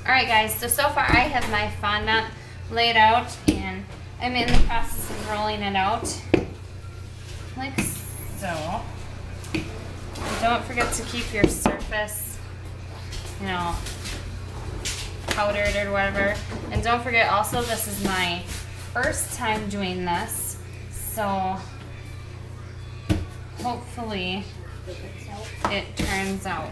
Alright guys, so far I have my fondant laid out and I'm in the process of rolling it out like so. And don't forget to keep your surface, you know, powdered or whatever. And don't forget also, this is my first time doing this, so hopefully it turns out.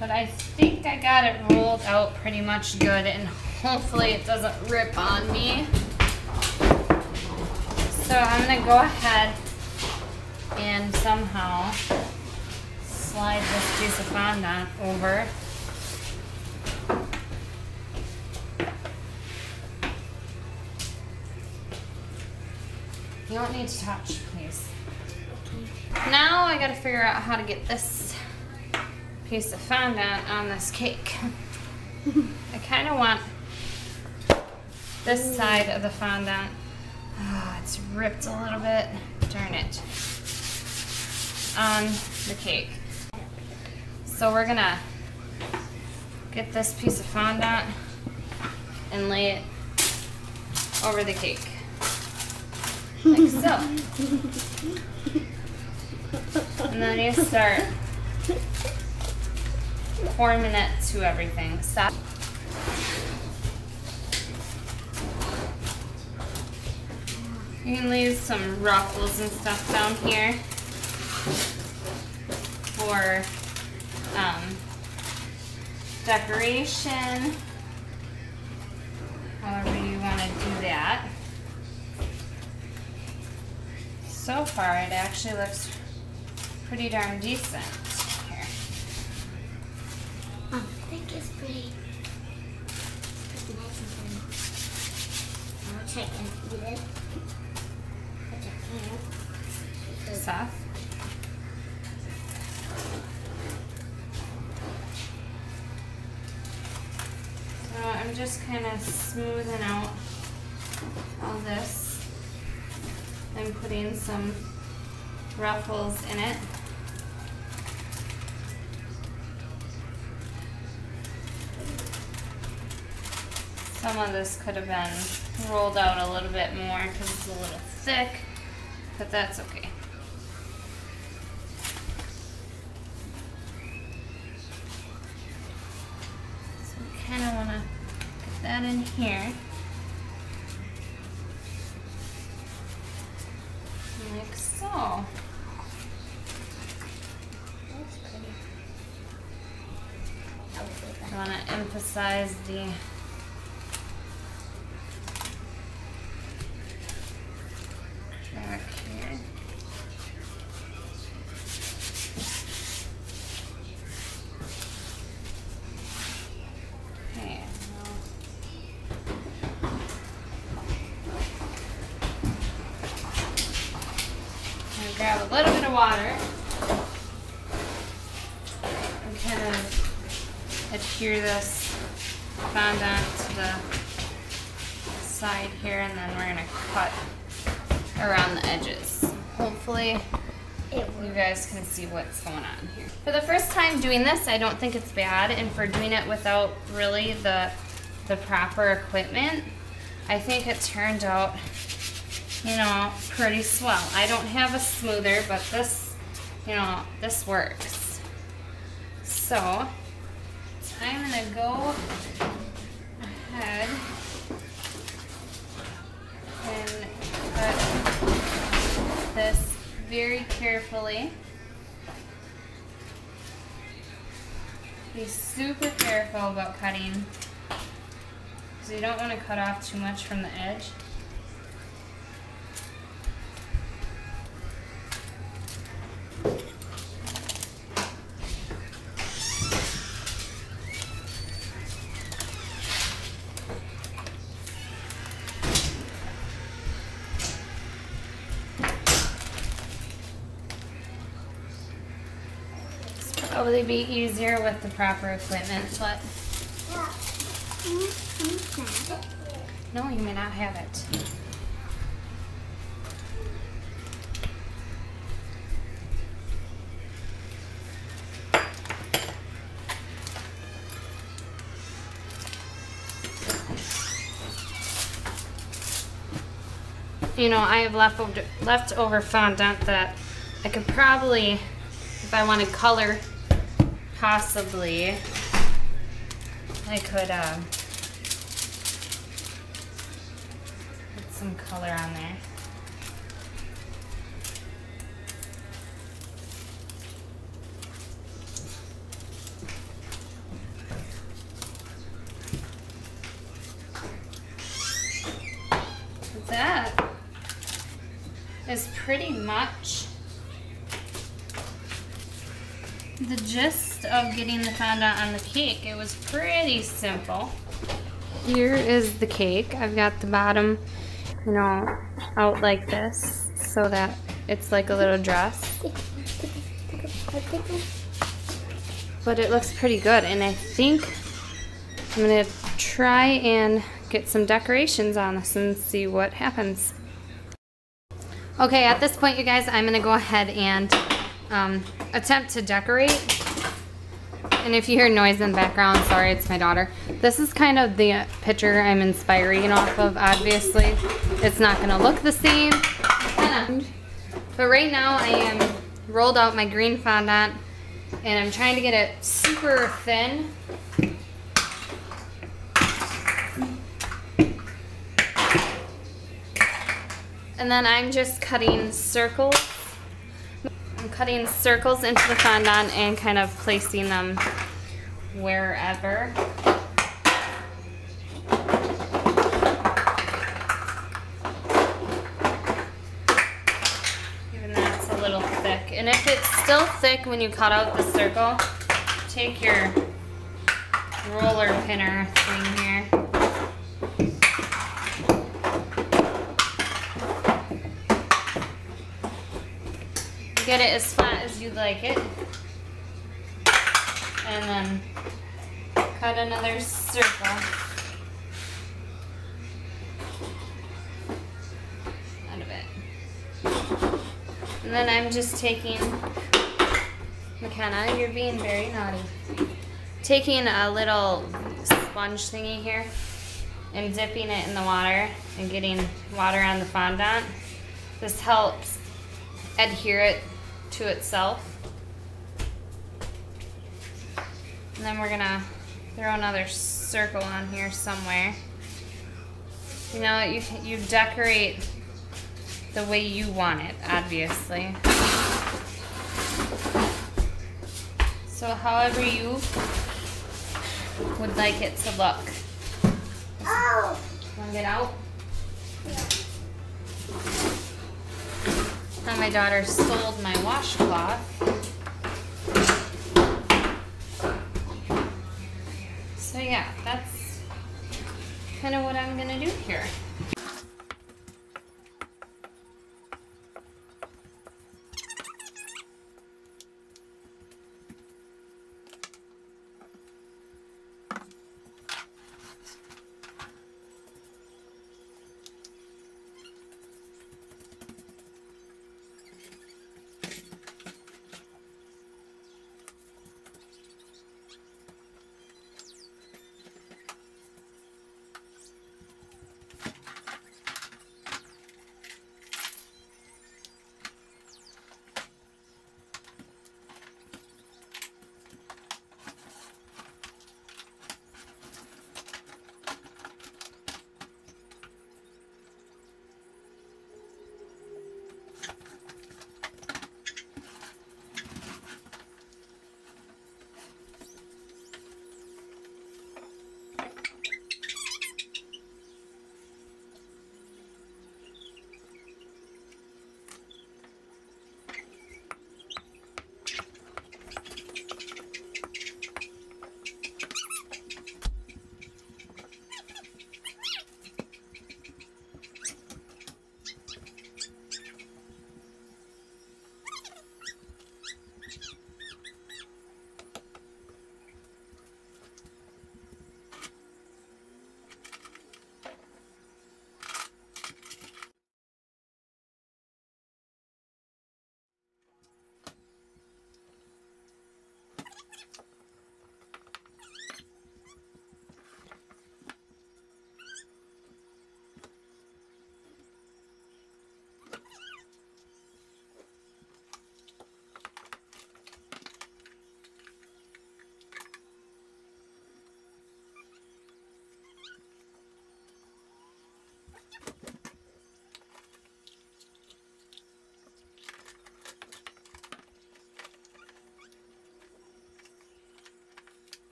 But I think I got it rolled out pretty much good, and hopefully it doesn't rip on me. So I'm going to go ahead and somehow slide this piece of fondant over. You don't need to touch, please. Now I got to figure out how to get this piece of fondant on this cake. I kind of want this side of the fondant. Oh, it's ripped a little bit. Darn it. On the cake. So we're gonna get this piece of fondant and lay it over the cake. Like so. And then you start forming it to everything. Stop. You can leave some ruffles and stuff down here for decoration, however you want to do that. So far it actually looks pretty darn decent. Here. Oh, I think it's pretty nice and pretty. I'll check and eat it. Soft. So I'm just kind of smoothing out all this and putting some ruffles in it. Some of this could have been rolled out a little bit more because it's a little thick, but that's okay. So we kind of want to get that in here. Like so. That's pretty. I want to emphasize the back here. Okay. Grab a little bit of water and kind of adhere this fondant to the side here, and then we're going to cut around the edges. Hopefully you guys can see what's going on here. For the first time doing this, I don't think it's bad, and for doing it without really the proper equipment, I think it turned out, you know, pretty swell. I don't have a smoother, but this, you know, this works. So I'm gonna go ahead and cut this very carefully. Be super careful about cutting because you don't want to cut off too much from the edge. Probably be easier with the proper equipment, but no, you may not have it. you know, I have leftover fondant that I could probably, if I wanted color, possibly, I could put some color on there. That is pretty much the gist of getting the fondant on the cake. It was pretty simple. Here is the cake. I've got the bottom, you know, out like this so that it's like a little dress. But it looks pretty good, and I think I'm gonna try and get some decorations on this and see what happens. Okay, at this point, you guys, I'm gonna go ahead and attempt to decorate. And if you hear noise in the background, sorry, it's my daughter. This is kind of the picture I'm inspiring off of, obviously. It's not gonna look the same. But right now, I am rolled out my green fondant, and I'm trying to get it super thin. And then I'm just cutting circles. I'm cutting circles into the fondant and kind of placing them wherever. Even that's a little thick. And if it's still thick when you cut out the circle, take your roller pinner thing here. Get it as flat as you'd like it, and then cut another circle. Out of it. And then I'm just taking, McKenna, you're being very naughty. Taking a little sponge thingy here and dipping it in the water and getting water on the fondant. This helps adhere it to itself. And then we're gonna throw another circle on here somewhere. You know, you decorate the way you want it, obviously. So however you would like it to look. Oh! Want to get out? Now my daughter stole my washcloth. So yeah, that's kind of what I'm gonna do here.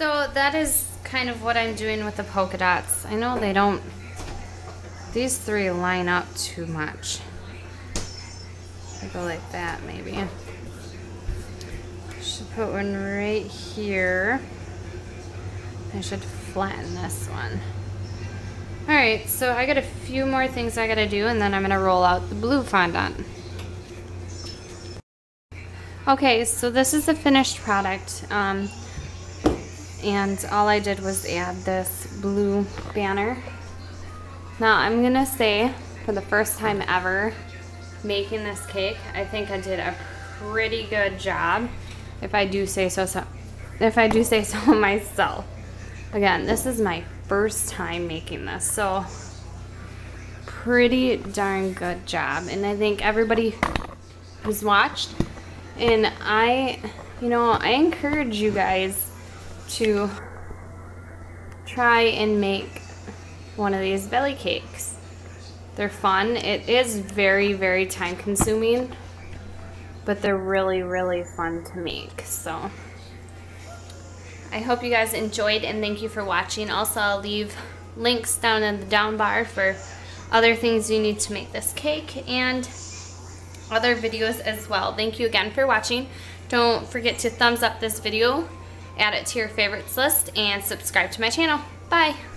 So that is kind of what I'm doing with the polka dots. I know they don't, these three line up too much. I go like that maybe. Should put one right here. I should flatten this one. Alright, so I got a few more things I gotta do and then I'm gonna roll out the blue fondant. Okay, so this is the finished product. And all I did was add this blue banner. Now I'm gonna say, for the first time ever making this cake, I think I did a pretty good job, if I do say so myself. Again, this is my first time making this, so pretty darn good job. And I think everybody who's watched, and I encourage you guys to try and make one of these belly cakes. They're fun. It is very, very time consuming, but they're really, really fun to make. So I hope you guys enjoyed and thank you for watching. Also, I'll leave links down in the down bar for other things you need to make this cake and other videos as well. Thank you again for watching. Don't forget to thumbs up this video, add it to your favorites list, and subscribe to my channel. Bye!